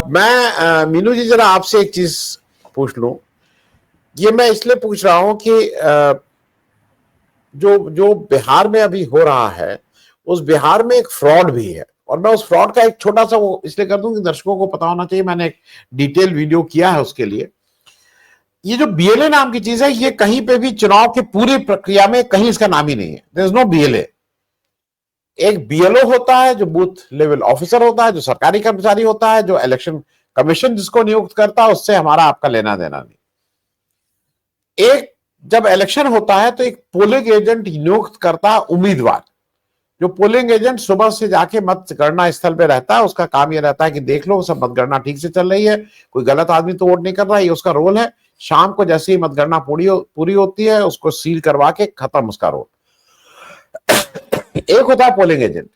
मैं मीनू जी जरा आपसे एक चीज पूछ लूं। ये मैं इसलिए पूछ रहा हूं कि जो जो बिहार में अभी हो रहा है, उस बिहार में एक फ्रॉड भी है, और मैं उस फ्रॉड का एक छोटा सा वो इसलिए कर दूं कि दर्शकों को पता होना चाहिए। मैंने एक डिटेल वीडियो किया है उसके लिए। ये जो बीएलए नाम की चीज है, ये कहीं पे भी चुनाव की पूरी प्रक्रिया में कहीं इसका नाम ही नहीं है। There is no BLA. एक बीएलओ होता है जो बूथ लेवल ऑफिसर होता है, जो सरकारी कर्मचारी होता है, जो इलेक्शन कमीशन जिसको नियुक्त करता है, उससे हमारा आपका लेना देना नहीं। एक जब इलेक्शन होता है तो एक पोलिंग एजेंट नियुक्त करता है उम्मीदवार। जो पोलिंग एजेंट सुबह से जाके मतगणना स्थल पे रहता है, उसका काम यह रहता है कि देख लो सब मतगणना ठीक से चल रही है, कोई गलत आदमी तो वोट नहीं कर रहा है, ये उसका रोल है। शाम को जैसे ही मतगणना पूरी होती है, उसको सील करवा के खत्म उसका रोल। एक होता है पोलिंग एजेंट,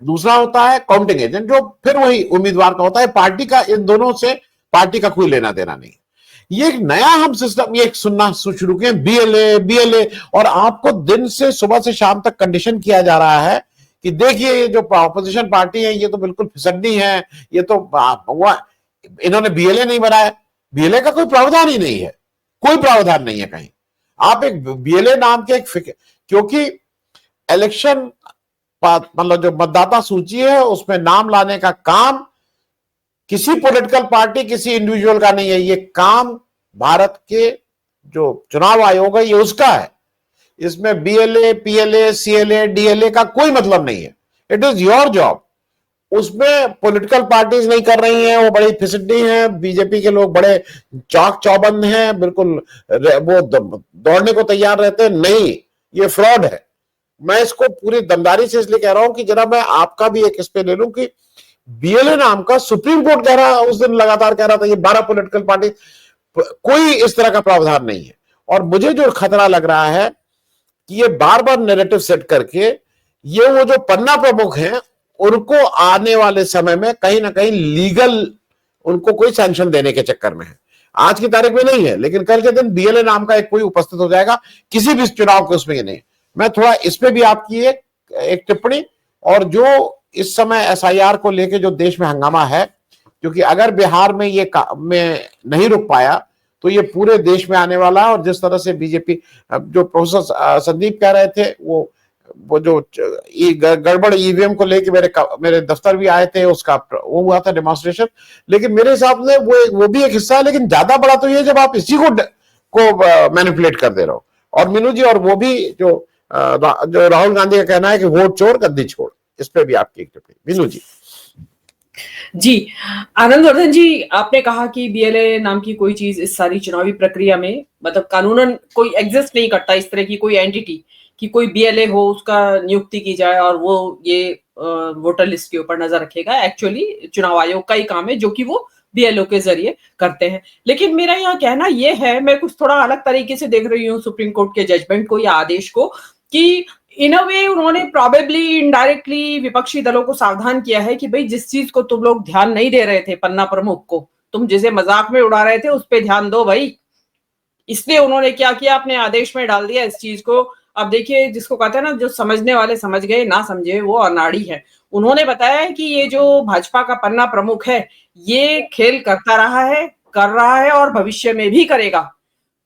दूसरा होता है काउंटिंग एजेंट, जो फिर वही उम्मीदवार का होता है। पार्टी का इन दोनों से पार्टी का कोई लेना देना नहीं। ये एक नया हम सिस्टम ये सुनना शुरू किए, बीएलए बीएलए, और आपको दिन से सुबह से शाम तक कंडीशन किया जा रहा है कि देखिए ये जो अपोजिशन पार्टी है ये तो बिल्कुल फिसड्डी है, ये तो इन्होंने बीएलए नहीं बनाया। बीएलए का कोई प्रावधान ही नहीं है, कोई प्रावधान नहीं है कहीं। आप एक बीएलए नाम के क्योंकि इलेक्शन मतलब जो मतदाता सूची है उसमें नाम लाने का काम किसी पॉलिटिकल पार्टी किसी इंडिविजुअल का नहीं है। ये काम भारत के जो चुनाव आयोग है ये उसका है। इसमें बीएलए पीएलए सीएलए डीएलए का कोई मतलब नहीं है। It is your job. उसमें पॉलिटिकल पार्टीज नहीं कर रही हैं, वो बड़ी फिसड्डी हैं। बीजेपी के लोग बड़े चाक चौबंद हैं, बिल्कुल वो दौड़ने को तैयार रहते हैं। नहीं, ये फ्रॉड है। मैं इसको पूरी दमदारी से इसलिए कह रहा हूं कि जरा मैं आपका भी एक इस पे ले लूं कि बीएलए नाम का सुप्रीम कोर्ट कह रहा, उस दिन लगातार कह रहा था ये 12 पॉलिटिकल पार्टी, कोई इस तरह का प्रावधान नहीं है। और मुझे जो खतरा लग रहा है कि ये बार बार नैरेटिव सेट करके ये वो जो पन्ना प्रमुख हैं उनको आने वाले समय में कहीं ना कहीं लीगल उनको कोई सैंक्शन देने के चक्कर में है। आज की तारीख में नहीं है, लेकिन कल के दिन बीएलए नाम का एक कोई उपस्थित हो जाएगा किसी भी चुनाव के उसमें नहीं। मैं थोड़ा इस पे भी आपकी एक टिप्पणी, और जो इस समय एसआईआर को लेके जो देश में हंगामा है, क्योंकि अगर बिहार में ये में नहीं रुक पाया तो ये पूरे देश में आने वाला है। और जिस तरह से बीजेपी जो प्रोफेसर संदीप कह रहे थे, वो जो गड़बड़ ईवीएम को लेके मेरे दफ्तर भी आए थे, उसका वो हुआ था डेमोन्स्ट्रेशन। लेकिन मेरे हिसाब से वो भी एक हिस्सा है, लेकिन ज्यादा बड़ा तो ये जब आप इसी को मैनिपुलेट कर दे रहे हो। और मीनू जी, और वो भी जो राहुल गांधी का कहना है कि वोट चोर गद्दी छोड़, इस पे भी आपकी एक टिप्पणी मीनू जी। जी आनंद वर्धन जी, आपने कहा कि बीएलए नाम की कोई चीज इस सारी चुनावी प्रक्रिया में मतलब कानूनन कोई एग्जिस्ट नहीं करता, इस तरह की कोई एंटिटी कि कोई बीएलए हो उसका नियुक्ति की जाए और वो ये वोटर लिस्ट के ऊपर नजर रखेगा। एक्चुअली चुनाव आयोग का ही काम है जो कि वो बीएलओ के जरिए करते हैं। लेकिन मेरा यहाँ कहना यह है, मैं कुछ थोड़ा अलग तरीके से देख रही हूँ सुप्रीम कोर्ट के जजमेंट को या आदेश को, कि इन अ वे उन्होंने प्रॉबेबली इनडायरेक्टली विपक्षी दलों को सावधान किया है कि भाई जिस चीज को तुम लोग ध्यान नहीं दे रहे थे, पन्ना प्रमुख को तुम जिसे मजाक में उड़ा रहे थे, उस पर ध्यान दो भाई। इसलिए उन्होंने क्या किया, अपने आदेश में डाल दिया इस चीज को। अब देखिए, जिसको कहते हैं ना, जो समझने वाले समझ गए, ना समझे वो अनाड़ी है। उन्होंने बताया कि ये जो भाजपा का पन्ना प्रमुख है ये खेल करता रहा है, कर रहा है और भविष्य में भी करेगा।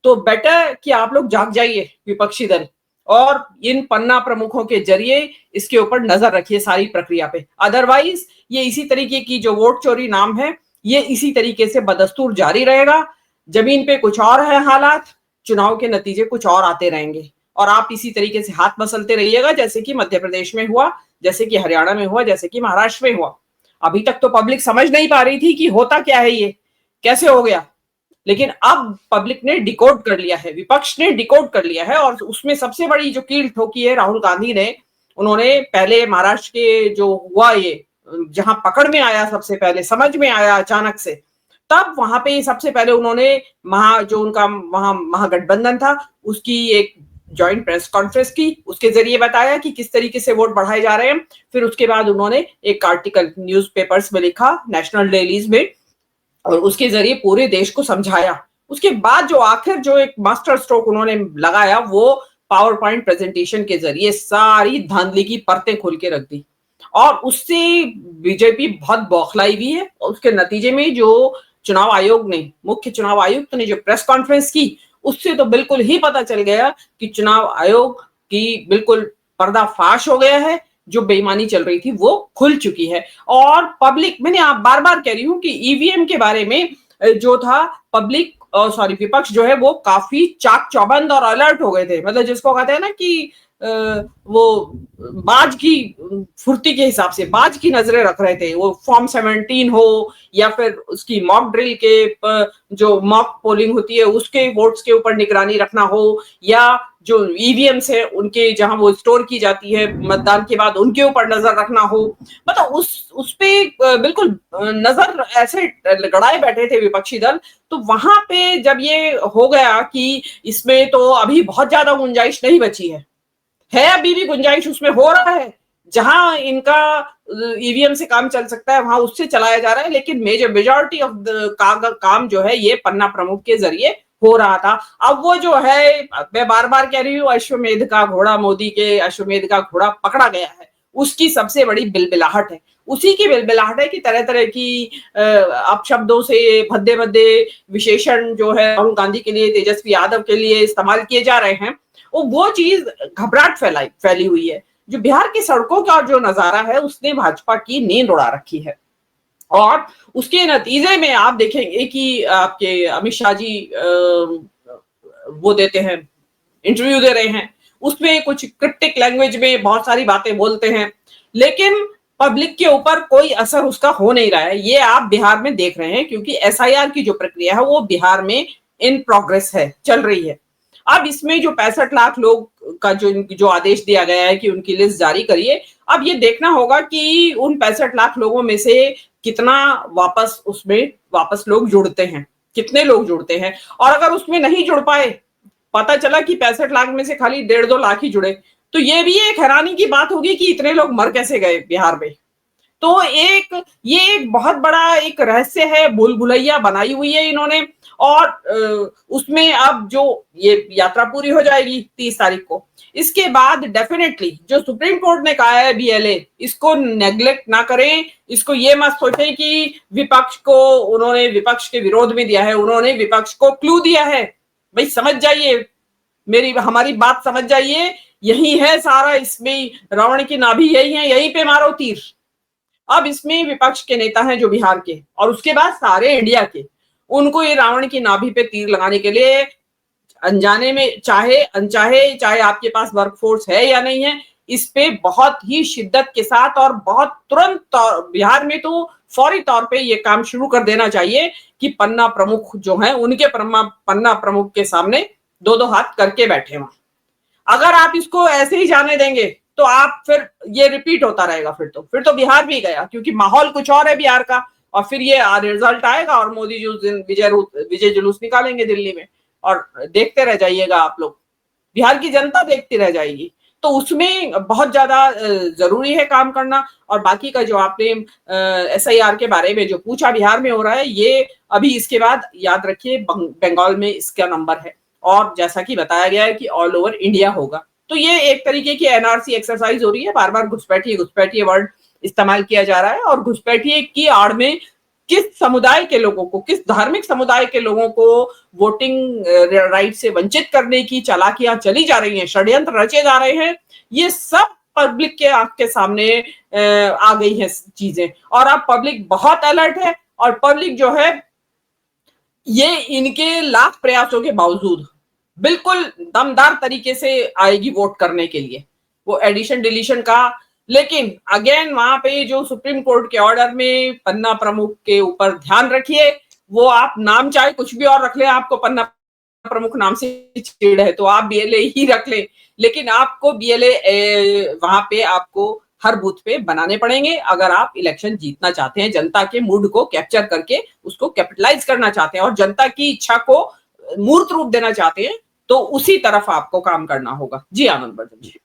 तो बेटर कि आप लोग जाग जाइए विपक्षी दल, और इन पन्ना प्रमुखों के जरिए इसके ऊपर नजर रखिए सारी प्रक्रिया पे। अदरवाइज ये इसी तरीके की जो वोट चोरी नाम है ये इसी तरीके से बदस्तूर जारी रहेगा। जमीन पे कुछ और है हालात, चुनाव के नतीजे कुछ और आते रहेंगे, और आप इसी तरीके से हाथ मसलते रहिएगा, जैसे कि मध्य प्रदेश में हुआ, जैसे कि हरियाणा में हुआ, जैसे कि महाराष्ट्र में हुआ। अभी तक तो पब्लिक समझ नहीं पा रही थी कि होता क्या है, ये कैसे हो गया, लेकिन अब पब्लिक ने डिकोड कर लिया है, विपक्ष ने डिकोड कर लिया है। और उसमें सबसे बड़ी जो कील ठोकी है राहुल गांधी ने, उन्होंने पहले महाराष्ट्र के जो हुआ ये, जहां पकड़ में आया, सबसे पहले समझ में आया अचानक से, तब वहां पे सबसे पहले उन्होंने जो उनका वहां महागठबंधन था उसकी एक ज्वाइंट प्रेस कॉन्फ्रेंस की, उसके जरिए बताया कि किस तरीके से वोट बढ़ाए जा रहे हैं। फिर उसके बाद उन्होंने एक आर्टिकल न्यूज़पेपर्स में लिखा, नेशनल डेलीज में, और उसके जरिए पूरे देश को समझाया। उसके बाद जो आखिर जो एक मास्टर स्ट्रोक उन्होंने लगाया, वो पावर पॉइंट प्रेजेंटेशन के जरिए सारी धांधली की परतें खोल के रख दी। और उससे बीजेपी बहुत बौखलाई हुई है। और उसके नतीजे में जो चुनाव आयोग ने, मुख्य चुनाव आयुक्त ने जो प्रेस कॉन्फ्रेंस की, उससे तो बिल्कुल ही पता चल गया कि चुनाव आयोग की बिल्कुल पर्दाफाश हो गया है। जो बेईमानी चल रही थी वो खुल चुकी है। और पब्लिक, मैंने आप बार बार कह रही हूं कि ईवीएम के बारे में जो था, पब्लिक सॉरी विपक्ष जो है वो काफी चाक चौबंद और अलर्ट हो गए थे। मतलब जिसको कहते हैं ना कि वो बाज की फुर्ती के हिसाब से बाज की नजरें रख रहे थे। वो फॉर्म 17 हो या फिर उसकी मॉक ड्रिल के जो मॉक पोलिंग होती है उसके वोट्स के ऊपर निगरानी रखना हो, या जो ईवीएम है उनके जहां वो स्टोर की जाती है मतदान के बाद उनके ऊपर नजर रखना हो। मतलब उस पे बिल्कुल नजर ऐसे गड़ाए बैठे थे विपक्षी दल। तो वहां पे जब ये हो गया कि इसमें तो अभी बहुत ज्यादा गुंजाइश नहीं बची है अभी भी गुंजाइश उसमें हो रहा है। जहां इनका ईवीएम से काम चल सकता है वहां उससे चलाया जा रहा है, लेकिन मेजॉरिटी ऑफ द काम जो है ये पन्ना प्रमुख के जरिए हो रहा था। अब वो जो है, मैं बार बार कह रही हूँ, अश्वमेध का घोड़ा, मोदी के अश्वमेध का घोड़ा पकड़ा गया है। उसकी सबसे बड़ी बिलबिलाहट है, उसी की बिलबिलाहट है कि तरह तरह की अपशब्दों से भद्दे भद्दे विशेषण जो है राहुल गांधी के लिए, तेजस्वी यादव के लिए इस्तेमाल किए जा रहे हैं। वो चीज घबराहट फैली हुई है। जो बिहार की सड़कों का जो नजारा है उसने भाजपा की नींद उड़ा रखी है। और उसके नतीजे में आप देखेंगे कि आपके अमित शाह जी वो देते हैं, इंटरव्यू दे रहे हैं, उसमें कुछ क्रिप्टिक लैंग्वेज में बहुत सारी बातें बोलते हैं, लेकिन पब्लिक के ऊपर कोई असर उसका हो नहीं रहा है। ये आप बिहार में देख रहे हैं, क्योंकि एसआईआर की जो प्रक्रिया है वो बिहार में इन प्रोग्रेस है, चल रही है। अब इसमें जो 65 लाख लोग का जो आदेश दिया गया है कि उनकी लिस्ट जारी करिए, अब ये देखना होगा कि उन 65 लाख लोगों में से कितना वापस लोग जुड़ते हैं, कितने लोग जुड़ते हैं। और अगर उसमें नहीं जुड़ पाए, पता चला कि 65 लाख में से खाली 1.5-2 लाख ही जुड़े, तो ये भी एक हैरानी की बात होगी कि इतने लोग मर कैसे गए बिहार में। तो ये एक बहुत बड़ा एक रहस्य है, भूल भुलैया बनाई हुई है इन्होंने। और उसमें अब जो ये यात्रा पूरी हो जाएगी 30 तारीख को, इसके बाद डेफिनेटली जो सुप्रीम कोर्ट ने कहा है बीएलए, इसको नेग्लेक्ट ना करें। इसको ये मत सोचें कि विपक्ष को उन्होंने विपक्ष के विरोध में दिया है, उन्होंने विपक्ष को क्लू दिया है। भाई समझ जाइए, हमारी बात समझ जाइए, यही है सारा, इसमें रावण की नाभि यही है, यहीं पे मारो तीर। अब इसमें विपक्ष के नेता हैं जो बिहार के, और उसके बाद सारे इंडिया के, उनको ये रावण की नाभि पे तीर लगाने के लिए अनजाने में चाहे अनचाहे, चाहे आपके पास वर्कफोर्स है या नहीं है, इस पे बहुत ही शिद्दत के साथ और बहुत तुरंत बिहार में तो फौरी तौर पे ये काम शुरू कर देना चाहिए कि पन्ना प्रमुख जो है उनके पन्ना प्रमुख के सामने 2-2 हाथ करके बैठे वहां। अगर आप इसको ऐसे ही जाने देंगे तो आप फिर ये रिपीट होता रहेगा, फिर तो बिहार भी गया, क्योंकि माहौल कुछ और है बिहार का। और फिर ये रिजल्ट आएगा और मोदी जी उस दिन विजय जुलूस निकालेंगे दिल्ली में, और देखते रह जाइएगा आप लोग, बिहार की जनता देखती रह जाएगी। तो उसमें बहुत ज्यादा जरूरी है काम करना। और बाकी का जो आपने एसआईआर के बारे में जो पूछा, बिहार में हो रहा है ये, अभी इसके बाद याद रखिए बंगाल में इसका नंबर है, और जैसा कि बताया गया है कि ऑल ओवर इंडिया होगा। तो ये एक तरीके की एनआरसी एक्सरसाइज हो रही है, बार बार घुसपैठिए वर्ड इस्तेमाल किया जा रहा है, और घुसपैठिए की आड़ में किस समुदाय के लोगों को, किस धार्मिक समुदाय के लोगों को वोटिंग राइट से वंचित करने की चालाकियां चली जा रही हैं, षड्यंत्र रचे जा रहे हैं, ये सब पब्लिक के आंख के सामने आ गई है चीजें। और अब पब्लिक बहुत अलर्ट है, और पब्लिक जो है ये इनके लाख प्रयासों के बावजूद बिल्कुल दमदार तरीके से आएगी वोट करने के लिए, वो एडिशन डिलीशन का। लेकिन अगेन वहां पे जो सुप्रीम कोर्ट के ऑर्डर में पन्ना प्रमुख के ऊपर ध्यान रखिए, वो आप नाम चाहे कुछ भी और रख ले, आपको पन्ना प्रमुख नाम से चिढ़ है तो आप बीएलए ही रख ले, लेकिन आपको बीएलए वहां पे आपको हर बूथ पे बनाने पड़ेंगे अगर आप इलेक्शन जीतना चाहते हैं, जनता के मूड को कैप्चर करके उसको कैपिटलाइज करना चाहते हैं और जनता की इच्छा को मूर्त रूप देना चाहते हैं, तो उसी तरफ आपको काम करना होगा। जी आनंद वर्धन जी।